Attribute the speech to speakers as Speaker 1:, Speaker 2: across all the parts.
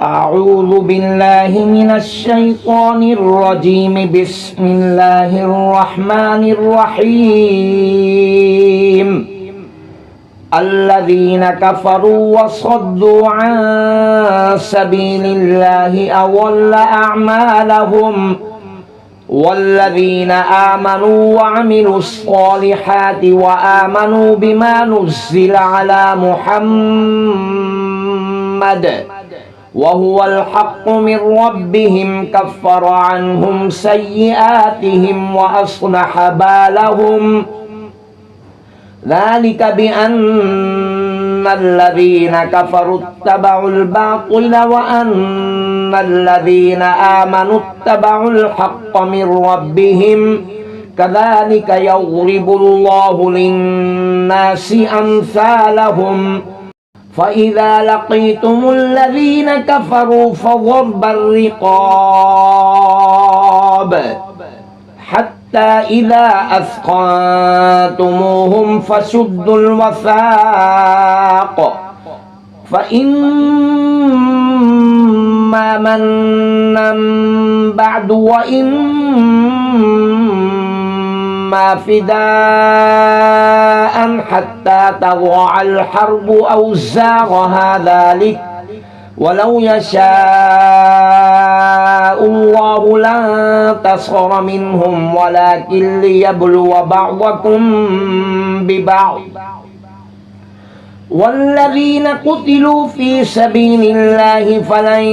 Speaker 1: أعوذ بالله من الشيطان الرجيم. بسم الله الرحمن الرحيم. الذين كفروا وصدوا عن سبيل الله أضل أعمالهم والذين آمنوا وعملوا الصالحات وآمنوا بما نزل على محمد وهو الحق من ربهم كفر عنهم سيئاتهم وأصلح بالهم ذلك بأن الذين كفروا اتبعوا الباطل وأن الذين آمنوا اتبعوا الحق من ربهم كذلك يضرب الله للناس أمثالهم فإذا لقيتم الذين كفروا فضرب الرقاب حتى إذا أثخنتموهم فشدوا الوثاق فإما منا بعد وإما فداء حتى تضع الحرب أوزارها ذلك ولو يشاء الله لانتصر منهم ولكن ليبلو بعضكم ببعض والذين قتلوا في سبيل الله فلن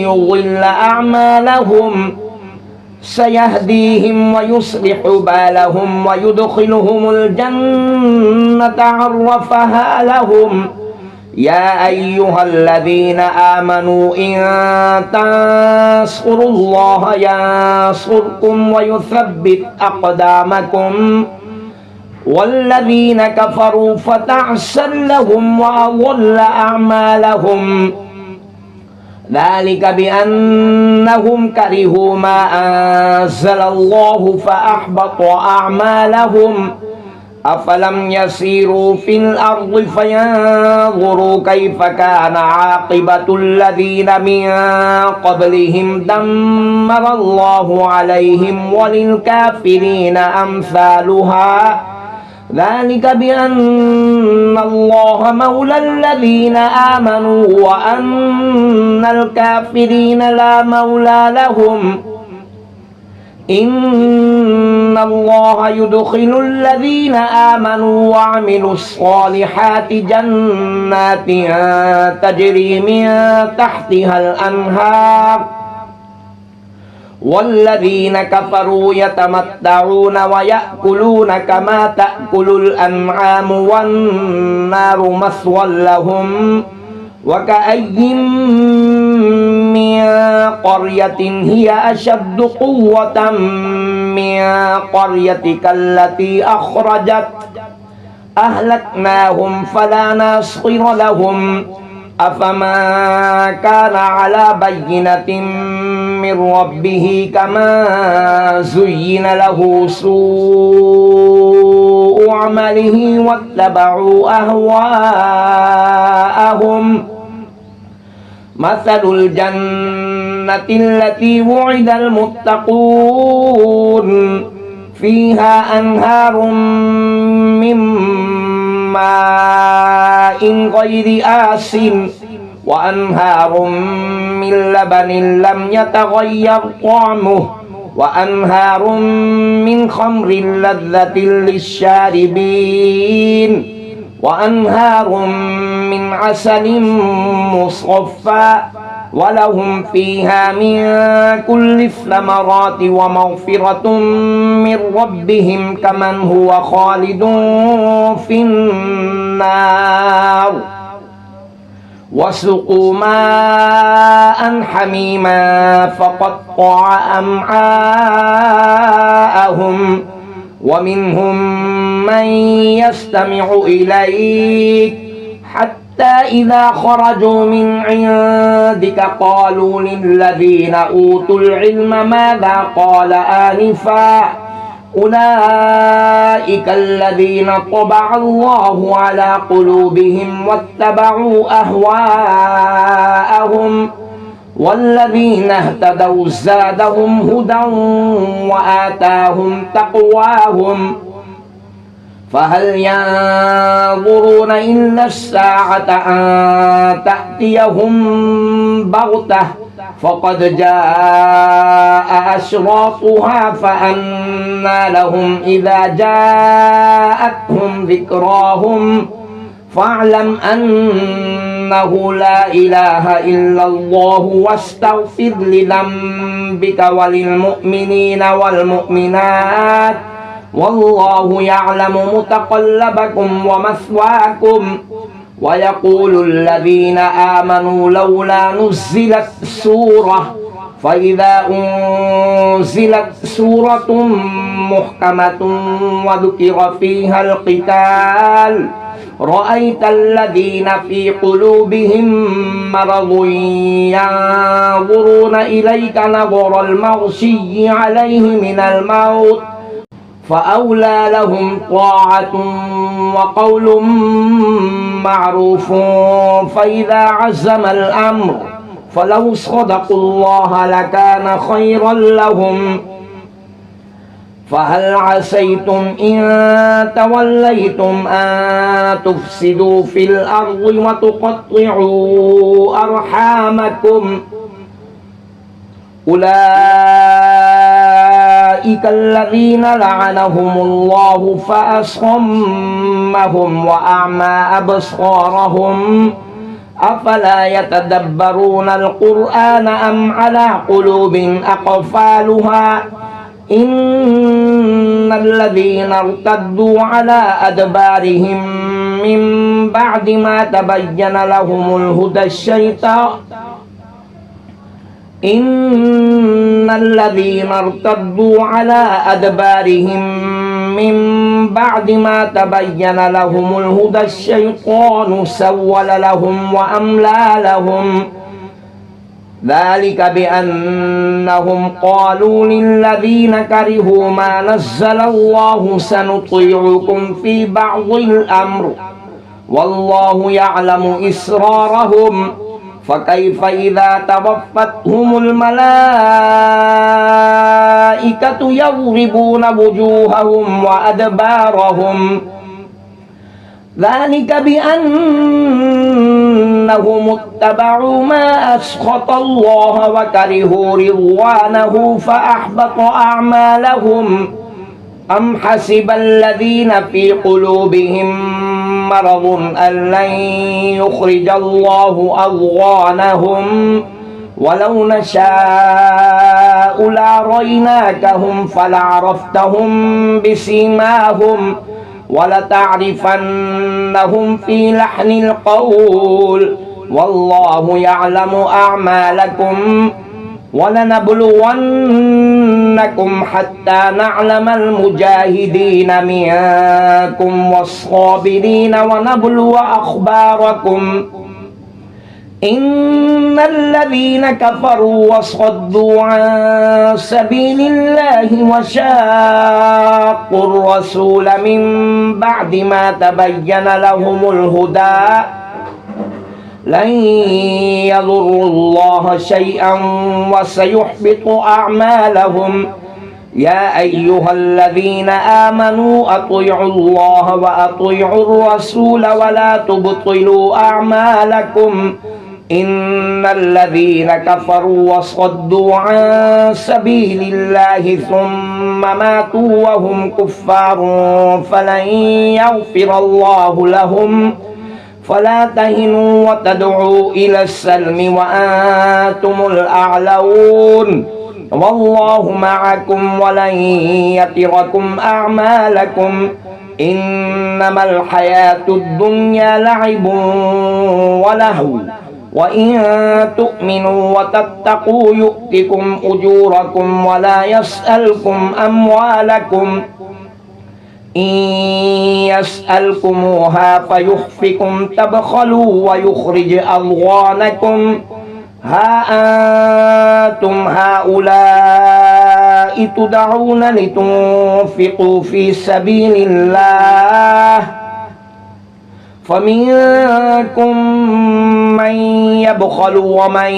Speaker 1: يضل أعمالهم سيهديهم ويصلح بالهم ويدخلهم الجنة عرفها لهم يا أيها الذين آمنوا إن تنصروا الله ينصركم ويثبت أقدامكم والذين كفروا فتعسا لهم وأضل أعمالهم ذلك بأنهم كرهوا ما أنزل الله فأحبط أعمالهم أفلم يسيروا في الأرض فينظروا كيف كان عاقبة الذين من قبلهم دمر الله عليهم وللكافرين أمثالها ذلك بأن الله مولى الذين آمنوا وأن الكافرين لا مولى لهم إن الله يدخل الذين آمنوا وعملوا الصالحات جنات تجري من تحتها الأنهار والذين كفروا يتمتعون ويأكلون كما تأكل الأنعام والنار مثوى لهم وكأي من قرية هي أشد قوة من قريتك التي أخرجت أهلكناهم فلا ناصر لهم أفما كان على بينة من ربه كما زين له سوء عمله واتبعوا أهواءهم مثل الجنة التي وعد المتقون فيها أنهار من ماء غير آسن وأنهار من لبن لم يتغير طعمه وأنهار من خمر لذة للشاربين وأنهار من عسل مصفى ولهم فيها من كل الثمرات ومغفرة من ربهم كمن هو خالد في النار وسقوا ماء حميما فقطع أمعاءهم ومنهم من يستمع إليك حتى إذا خرجوا من عندك قالوا للذين أوتوا العلم ماذا قال آنفا أولئك الذين طبع الله على قلوبهم واتبعوا أهواءهم والذين اهتدوا زادهم هدى وآتاهم تقواهم فهل ينظرون إلا الساعة أن تأتيهم بغتة فقد جاء أشراطها فأنى لهم إذا جاءتهم ذكراهم فاعلم أنه لا إله إلا الله واستغفر لذنبك وللمؤمنين والمؤمنات والله يعلم متقلبكم ومثواكم ويقول الذين آمنوا لولا نزلت سورة فإذا أنزلت سورة محكمة وذكر فيها القتال رأيت الذين في قلوبهم مرض ينظرون إليك نظر المغشي عليه من الموت فأولى لهم طاعة وقول معروف فإذا عزم الأمر فلو صدقوا الله لكان خيرا لهم فهل عسيتم إن توليتم أن تفسدوا في الأرض وتقطعوا أرحامكم أولئك الذين لعنهم الله فأصمهم وأعمى أبصارهم أفلا يتدبرون القرآن أم على قلوب أقفالها إن الذين ارتدوا على أدبارهم من بعد ما تبين لهم الهدى إن الذين ارتدوا على أدبارهم من بعد ما تبين لهم الهدى الشيطان سول لهم وأملى لهم ذلك بأنهم قالوا للذين كرهوا ما نزل الله سنطيعكم في بعض الأمر والله يعلم إسرارهم فكيف إذا توفتهم الملائكة يضربون وجوههم وأدبارهم ذلك بأنهم اتبعوا ما أسخط الله وكرهوا رضوانه فأحبط أعمالهم أم حسب الذين في قلوبهم مرض أن لن يخرج الله أضغانهم ولو نشاء لأريناكهم فلعرفتهم بسيماهم ولتعرفنهم في لحن القول والله يعلم أعمالكم ولنبلونكم حتى نعلم المجاهدين منكم والصابرين ونبلو أخباركم إن الذين كفروا وصدوا عن سبيل الله وشاقوا الرسول من بعد ما تبين لهم الهدى لن يضروا الله شيئا وسيحبط أعمالهم يا أيها الذين آمنوا أطيعوا الله وأطيعوا الرسول ولا تبطلوا أعمالكم إن الذين كفروا وصدوا عن سبيل الله ثم ماتوا وهم كفار فلن يغفر الله لهم فلا تهنوا وتدعوا إلى السلم وأنتم الأعلون والله معكم ولن يتركم أعمالكم إنما الحياة الدنيا لعب ولهو وإن تؤمنوا وتتقوا يؤتكم أجوركم ولا يسألكم أموالكم إن يسألكموها فيحفكم تبخلوا ويخرج أضغانكم ها أنتم هؤلاء تدعون لتنفقوا في سبيل الله فمنكم من يبخل ومن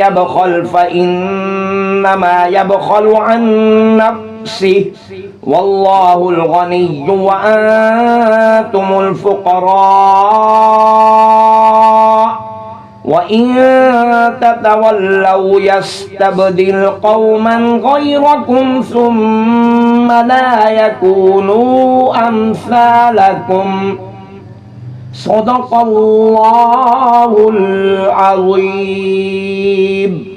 Speaker 1: يبخل فإنما يبخل عن نفسه والله الغني وأنتم الفقراء وإن تتولوا يستبدل قوما غيركم ثم لا يكونوا أمثالكم صدق الله العظيم.